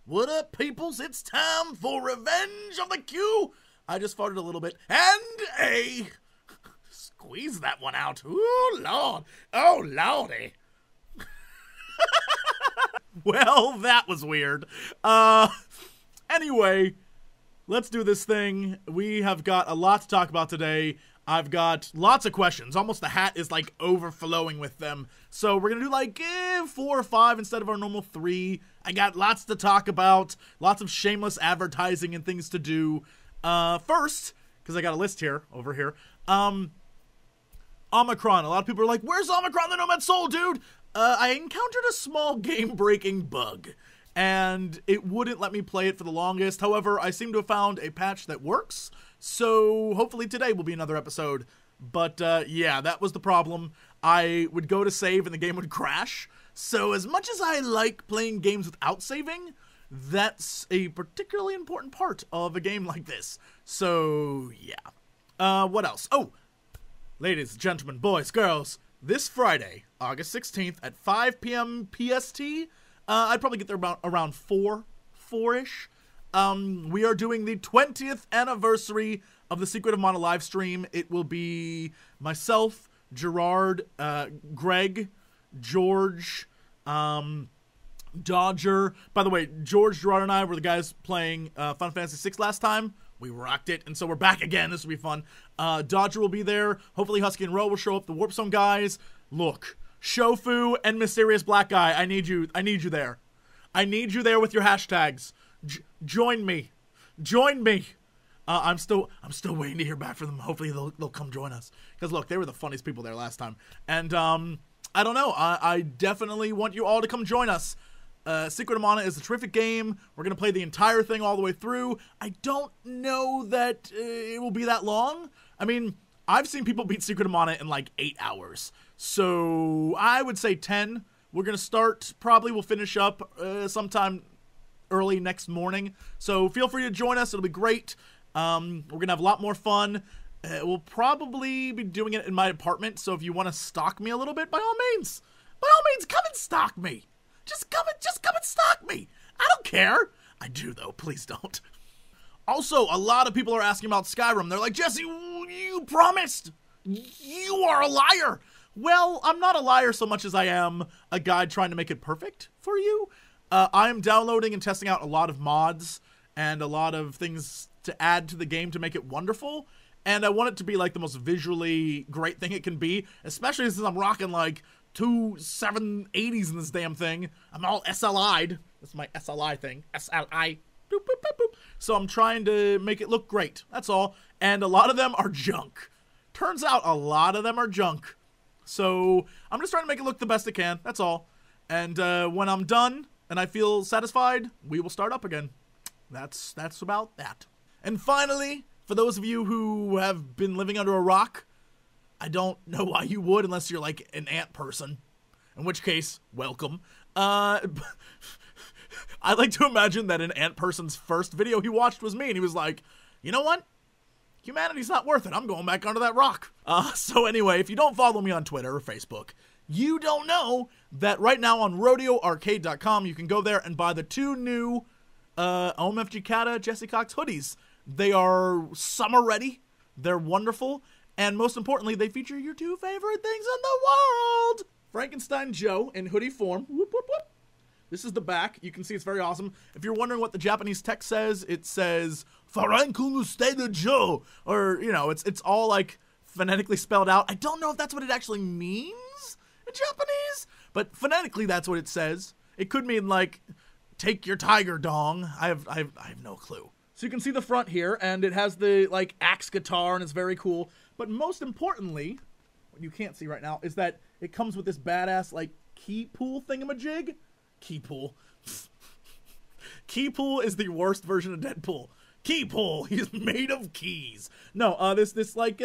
What up, peoples? It's time for Revenge of the Q. I just farted a little bit. And a... Squeeze that one out. Ooh, Lord. Oh, Lordy. Well, that was weird. Anyway, let's do this thing. We have got a lot to talk about today. I've got lots of questions. Almost the hat is like overflowing with them. So we're going to do like 4 or 5 instead of our normal 3. I got lots to talk about. Lots of shameless advertising and things to do. First, because I got a list here, over here. Omicron. A lot of people are like, where's Omicron the Nomad Soul, dude? I encountered a small game-breaking bug. And it wouldn't let me play it for the longest. However, I seem to have found a patch that works. So hopefully today will be another episode. But yeah, that was the problem. I would go to save and the game would crash. So as much as I like playing games without saving, that's a particularly important part of a game like this. So yeah. What else? Oh, ladies, gentlemen, boys, girls, this Friday, August 16th at 5 p.m. PST, I'd probably get there about around 4-ish. We are doing the 20th anniversary of the Secret of Mana live stream. It will be myself, Gerard, Greg, George, Dodger. By the way, George, Gerard, and I were the guys playing Final Fantasy VI last time. We rocked it, and so we're back again. This will be fun. Dodger will be there. Hopefully Husky and Ro will show up. The Warpstone guys. Look, Shofu and Mysterious Black Guy. I need you there. I need you there with your hashtags. Join me. Join me. I'm still waiting to hear back from them. Hopefully they'll come join us. Because look, they were the funniest people there last time. And I don't know. I definitely want you all to come join us. Secret of Mana is a terrific game. We're going to play the entire thing all the way through. I don't know that it will be that long. I mean, I've seen people beat Secret of Mana in like 8 hours. So I would say 10. We're going to start, probably we'll finish up sometime early next morning. So feel free to join us. It'll be great. We're going to have a lot more fun. We'll probably be doing it in my apartment. So if you want to stalk me a little bit, by all means, come and stalk me. Just come and stalk me. I don't care. I do, though. Please don't. Also, a lot of people are asking about Skyrim. They're like, Jesse, you promised. You are a liar. Well, I'm not a liar so much as I am a guy trying to make it perfect for you. I am downloading and testing out a lot of mods and a lot of things to add to the game to make it wonderful. And I want it to be like the most visually great thing it can be, especially since I'm rocking like 2 780s in this damn thing. I'm all SLI'd. That's my SLI thing. SLI. Boop, boop, boop, boop. So I'm trying to make it look great. That's all. And a lot of them are junk. Turns out a lot of them are junk. So I'm just trying to make it look the best it can. That's all. And when I'm done and I feel satisfied, we will start up again. That's about that. And finally, for those of you who have been living under a rock, I don't know why you would unless you're like an ant person, in which case, welcome. I like to imagine that an ant person's first video he watched was me, and he was like, you know what? Humanity's not worth it. I'm going back under that rock. So anyway, if you don't follow me on Twitter or Facebook, you don't know that right now on RodeoArcade.com, you can go there and buy the 2 new OMFGCata Jesse Cox hoodies. They are summer ready. They're wonderful. And most importantly, they feature your 2 favorite things in the world. Frankenstein Joe in hoodie form. Whoop, whoop, whoop. This is the back. You can see it's very awesome. If you're wondering what the Japanese text says, it says, Frankenstein Joe. Or, you know, it's all like phonetically spelled out. I don't know if that's what it actually means in Japanese, but phonetically that's what it says. It could mean like, take your tiger dong. I have no clue. So you can see the front here, and it has the like axe guitar, and it's very cool. But most importantly, what you can't see right now is that it comes with this badass like key pool thingamajig. Key pool. Key pool is the worst version of Deadpool. Key pool. He's made of keys. No, this like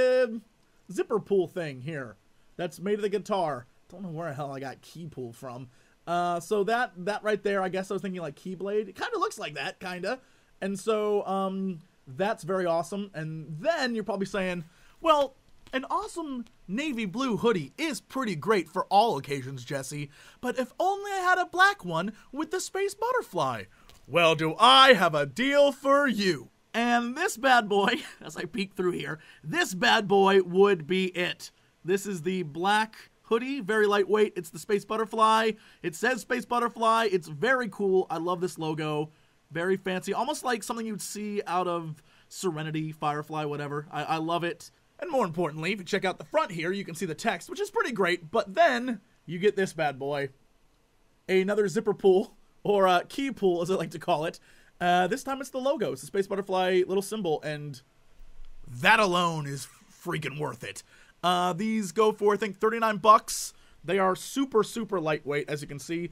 zipper pull thing here that's made of the guitar. Don't know where the hell I got key pool from. So that right there, I guess I was thinking like Keyblade. It kind of looks like that, kind of. And so that's very awesome. And then you're probably saying, well, an awesome navy blue hoodie is pretty great for all occasions, Jesse. But if only I had a black one with the space butterfly. Well, do I have a deal for you. And this bad boy, as I peek through here, this bad boy would be it. This is the black hoodie, very lightweight. It's the Space Butterfly. It says Space Butterfly. It's very cool. I love this logo. Very fancy. Almost like something you'd see out of Serenity, Firefly, whatever. I love it. And more importantly, if you check out the front here, you can see the text, which is pretty great. But then you get this bad boy. Another zipper pull, or key pull, as I like to call it. This time it's the logo. It's the Space Butterfly little symbol, and that alone is freaking worth it. These go for, I think, 39 bucks. They are super, super lightweight, as you can see.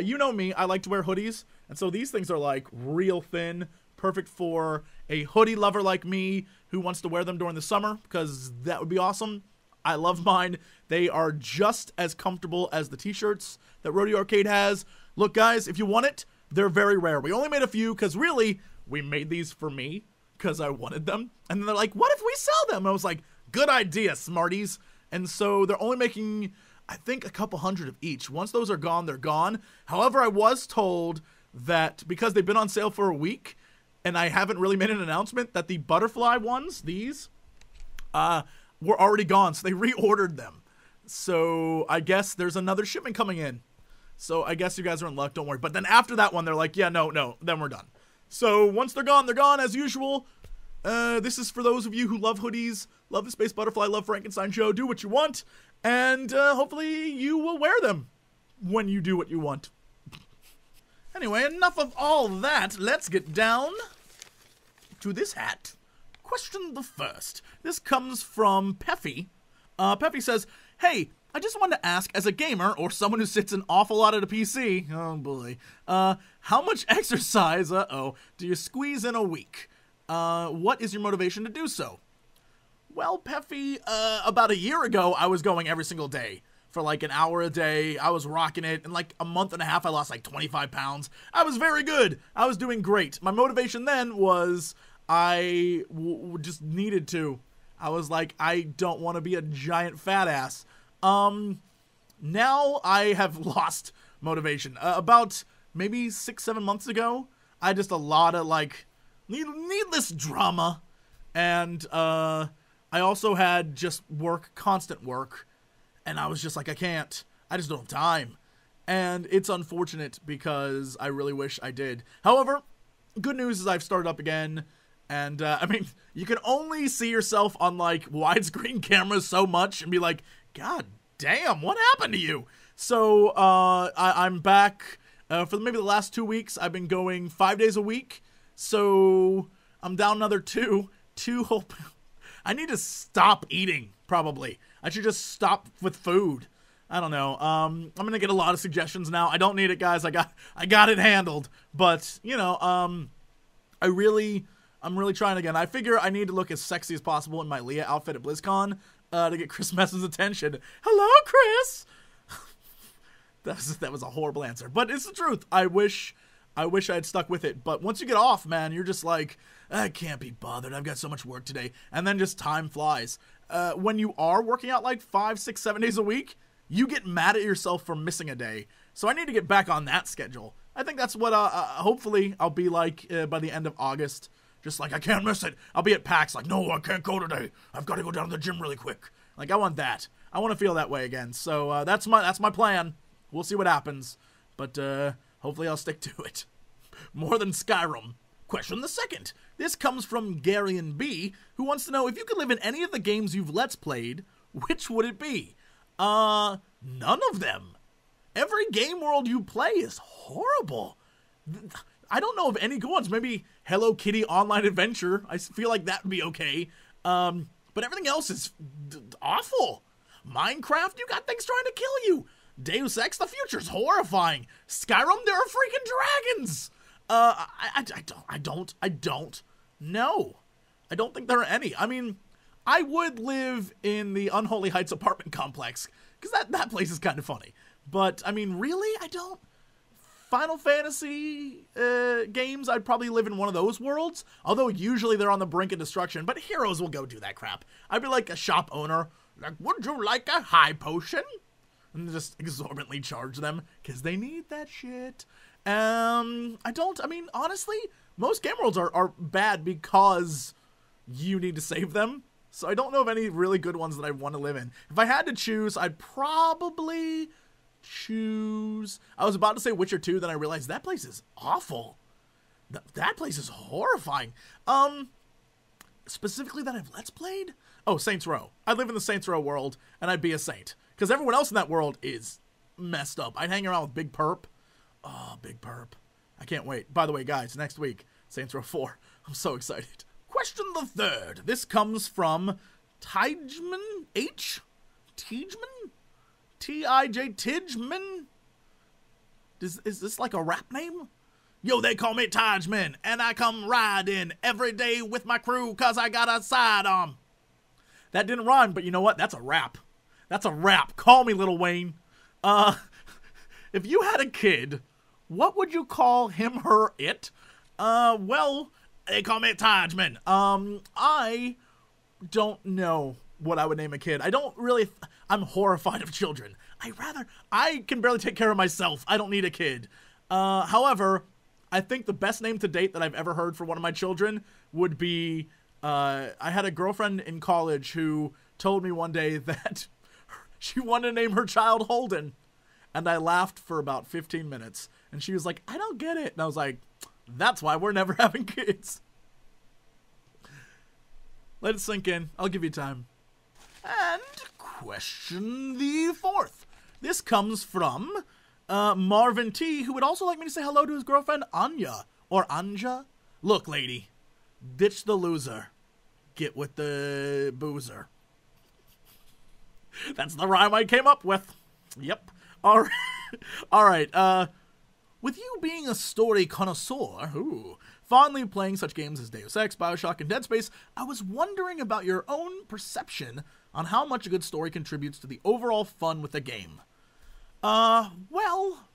You know me, I like to wear hoodies, and so these things are like real thin, perfect for a hoodie lover like me who wants to wear them during the summer, because that would be awesome. I love mine. They are just as comfortable as the t-shirts that Rodeo Arcade has. Look, guys, if you want it, they're very rare. We only made a few because really, we made these for me because I wanted them. And then they're like, what if we sell them? And I was like, good idea, smarties. And so they're only making, I think, a couple hundred of each. Once those are gone, they're gone. However, I was told that because they've been on sale for a week, and I haven't really made an announcement, that the butterfly ones, these, were already gone. So they reordered them. So I guess there's another shipment coming in. So I guess you guys are in luck, don't worry. But then after that one, they're like, yeah, no, then we're done. So once they're gone as usual. This is for those of you who love hoodies, love the Space Butterfly, love Frankenstein Show, do what you want. And hopefully you will wear them when you do what you want. Anyway, enough of all that. Let's get down to this hat. Question the first. This comes from Peffy. Peffy says, hey, I just wanted to ask, as a gamer, or someone who sits an awful lot at a PC, oh boy, how much exercise, do you squeeze in a week? What is your motivation to do so? Well, Peffy, about a year ago, I was going every single day for like an hour a day. I was rocking it. In like a month and a half, I lost like 25 pounds. I was very good. I was doing great. My motivation then was I just needed to. I was like, I don't want to be a giant fat ass. Now I have lost motivation. About maybe 6-7 months ago, I had just a lot of like needless drama, and I also had just constant work, and I was just like, I just don't have time, and it's unfortunate because I really wish I did. However, good news is I've started up again, and I mean, you can only see yourself on like widescreen cameras so much and be like, God damn, what happened to you? So I'm back for maybe the last 2 weeks. I've been going 5 days a week. So I'm down another two whole. I need to stop eating, probably. I should just stop with food. I don't know. I'm gonna get a lot of suggestions now. I don't need it, guys. I got it handled. But you know, I'm really trying again. I figure I need to look as sexy as possible in my Leah outfit at BlizzCon to get Chris Mess's attention. Hello, Chris. That was a horrible answer, but it's the truth. I wish I had stuck with it. But once you get off, man, you're just like, I can't be bothered. I've got so much work today. And then just time flies. When you are working out like 5, 6, 7 days a week, you get mad at yourself for missing a day. So I need to get back on that schedule. I think that's what hopefully I'll be like by the end of August. Just like, I can't miss it. I'll be at PAX like, no, I can't go today. I've got to go down to the gym really quick. Like, I want that. I want to feel that way again. So that's my plan. We'll see what happens. But hopefully I'll stick to it. More than Skyrim. Question the second. This comes from Garian B, who wants to know, if you could live in any of the games you've Let's Played, which would it be? None of them. Every game world you play is horrible. I don't know of any good ones. Maybe Hello Kitty Online Adventure. I feel like that would be okay. But everything else is awful. Minecraft, you got things trying to kill you. Deus Ex, the future's horrifying. Skyrim, there are freaking dragons. I don't know. I don't think there are any. I mean, I would live in the Unholy Heights apartment complex, because that place is kind of funny. But, I mean, really? I don't. Final Fantasy games, I'd probably live in one of those worlds. Although, usually they're on the brink of destruction. But heroes will go do that crap. I'd be like a shop owner. Like, would you like a high potion? And just exorbitantly charge them, because they need that shit. I mean, honestly, most game worlds are bad because you need to save them. So I don't know of any really good ones that I want to live in. If I had to choose, I'd probably choose... I was about to say Witcher 2, then I realized that place is awful. That place is horrifying. Specifically that I've Let's Played? Oh, Saints Row. I'd live in the Saints Row world, and I'd be a saint. Because everyone else in that world is messed up. I'd hang around with Big Perp. Oh, Big Perp. I can't wait. By the way, guys, next week, Saints Row 4. I'm so excited. Question the third. This comes from Tijman H? Tijman? T-I-J Tijman? Is this like a rap name? Yo, they call me Tijman, and I come riding every day with my crew cause I got a sidearm. That didn't rhyme, but you know what? That's a rap. That's a rap. Call me Lil Wayne. If you had a kid, what would you call him, her, it? Well, they call me Tijman. I don't know what I would name a kid. I don't really... I'm horrified of children. I can barely take care of myself. I don't need a kid. However, I think the best name to date that I've ever heard for one of my children would be... I had a girlfriend in college who told me one day that she wanted to name her child Holden. And I laughed for about 15 minutes. And she was like, I don't get it. And I was like, that's why we're never having kids. Let it sink in. I'll give you time. And question the fourth. This comes from Marvin T, who would also like me to say hello to his girlfriend, Anya. Or Anja. Look, lady. Ditch the loser. Get with the boozer. That's the rhyme I came up with. Yep. All right. With you being a story connoisseur, fondly playing such games as Deus Ex, Bioshock, and Dead Space, I was wondering about your own perception on how much a good story contributes to the overall fun with a game. Well,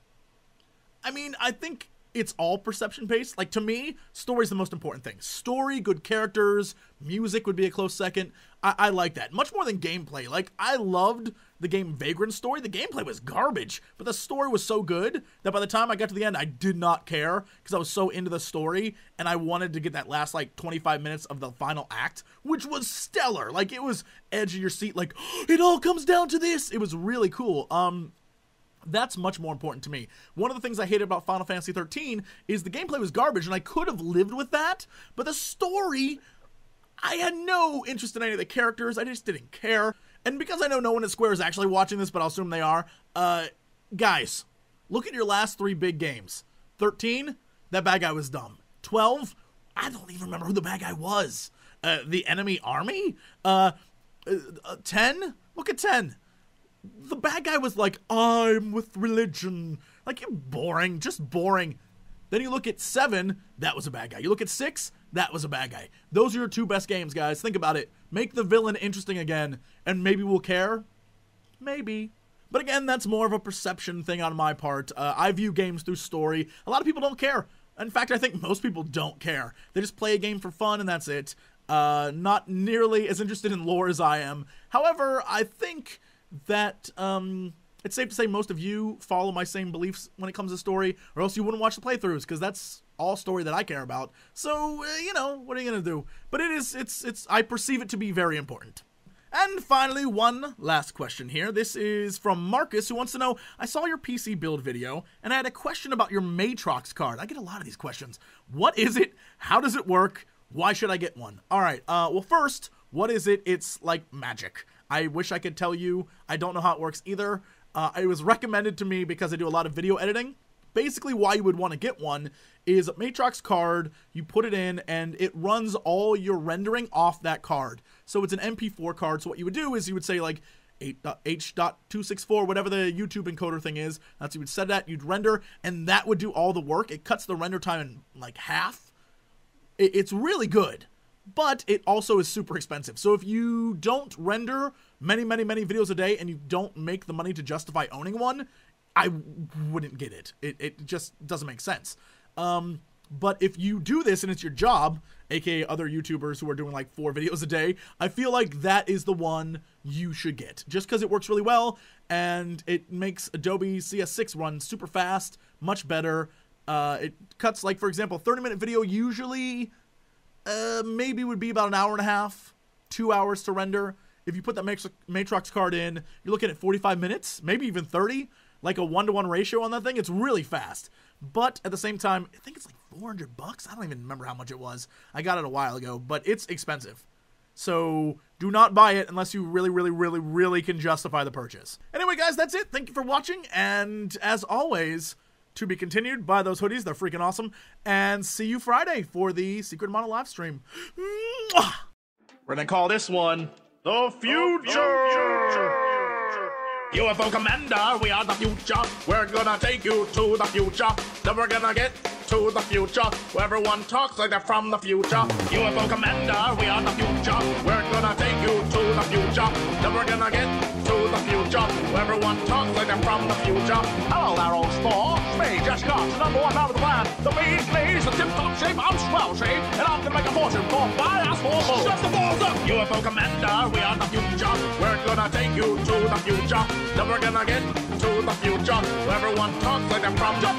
I mean, I think it's all perception-based. Like, to me, story's the most important thing. Story, good characters, music would be a close second. I like that. Much more than gameplay. Like, I loved the game Vagrant story. The gameplay was garbage, but the story was so good that by the time I got to the end, I did not care because I was so into the story, and I wanted to get that last, like, 25 minutes of the final act, which was stellar. Like, it was edge of your seat, like, it all comes down to this. It was really cool. That's much more important to me. One of the things I hated about Final Fantasy 13 is the gameplay was garbage, and I could have lived with that, but the story, I had no interest in any of the characters. I just didn't care. And because I know no one at Square is actually watching this, but I'll assume they are, guys, look at your last three big games. 13, that bad guy was dumb. 12, I don't even remember who the bad guy was. The enemy army? 10, look at 10. The bad guy was like, I'm with religion. Like, boring, just boring. Then you look at 7, that was a bad guy. You look at 6, that was a bad guy. Those are your two best games, guys. Think about it. Make the villain interesting again, and maybe we'll care. Maybe. But again, that's more of a perception thing on my part. I view games through story. A lot of people don't care. In fact, I think most people don't care. They just play a game for fun, and that's it. Not nearly as interested in lore as I am. However, I think that it's safe to say most of you follow my same beliefs when it comes to story, or else you wouldn't watch the playthroughs, because that's all story that I care about. So, you know, what are you gonna do? But I perceive it to be very important. And finally, one last question here. This is from Marcus, who wants to know, I saw your PC build video, and I had a question about your Matrox card. I get a lot of these questions. What is it? How does it work? Why should I get one? Alright, well first, what is it? It's like magic. I wish I could tell you. I don't know how it works either. It was recommended to me because I do a lot of video editing. Basically, why you would want to get one is a Matrox card, you put it in, and it runs all your rendering off that card. So it's an MP4 card, so what you would do is you would say, like, H.264, whatever the YouTube encoder thing is. That's you would set that, you'd render, and that would do all the work. It cuts the render time in, like, half. It's really good. But it also is super expensive. So if you don't render many videos a day and you don't make the money to justify owning one, I wouldn't get it. It just doesn't make sense. But if you do this and it's your job, aka other YouTubers who are doing like 4 videos a day, I feel like that is the one you should get. Just because it works really well and it makes Adobe CS6 run super fast, much better. It cuts, like, for example, 30-minute video usually maybe would be about an hour and a half, 2 hours to render. If you put that Matrox card in, you're looking at 45 minutes, maybe even 30, like a 1-to-1 ratio on that thing. It's really fast. But at the same time, I think it's like $400. I don't even remember how much it was. I got it a while ago, but it's expensive. So do not buy it unless you really, really, really, really can justify the purchase. Anyway, guys, that's it. Thank you for watching. And as always, to be continued, buy those hoodies. They're freaking awesome. And see you Friday for the Secret Model live stream. Mwah! We're going to call this one The Future. UFO Commander, we are the future. We're gonna take you to the future. Then we're gonna get to the future, where everyone talks like they're from the future. UFO Commander, we are the future. We're gonna take you to the future. Then we're gonna get to the future, where everyone talks like they're from the future. Hello there, old sport. Me, just got the #1 out of the plan. The bee's knees, the tip-top shape, I'm swell shape, and I'm gonna make a fortune for my ass for more. Shut the balls up! UFO Commander, we are the future. We're gonna take you to the future. Then we're gonna get to the future, where everyone talks like they're from the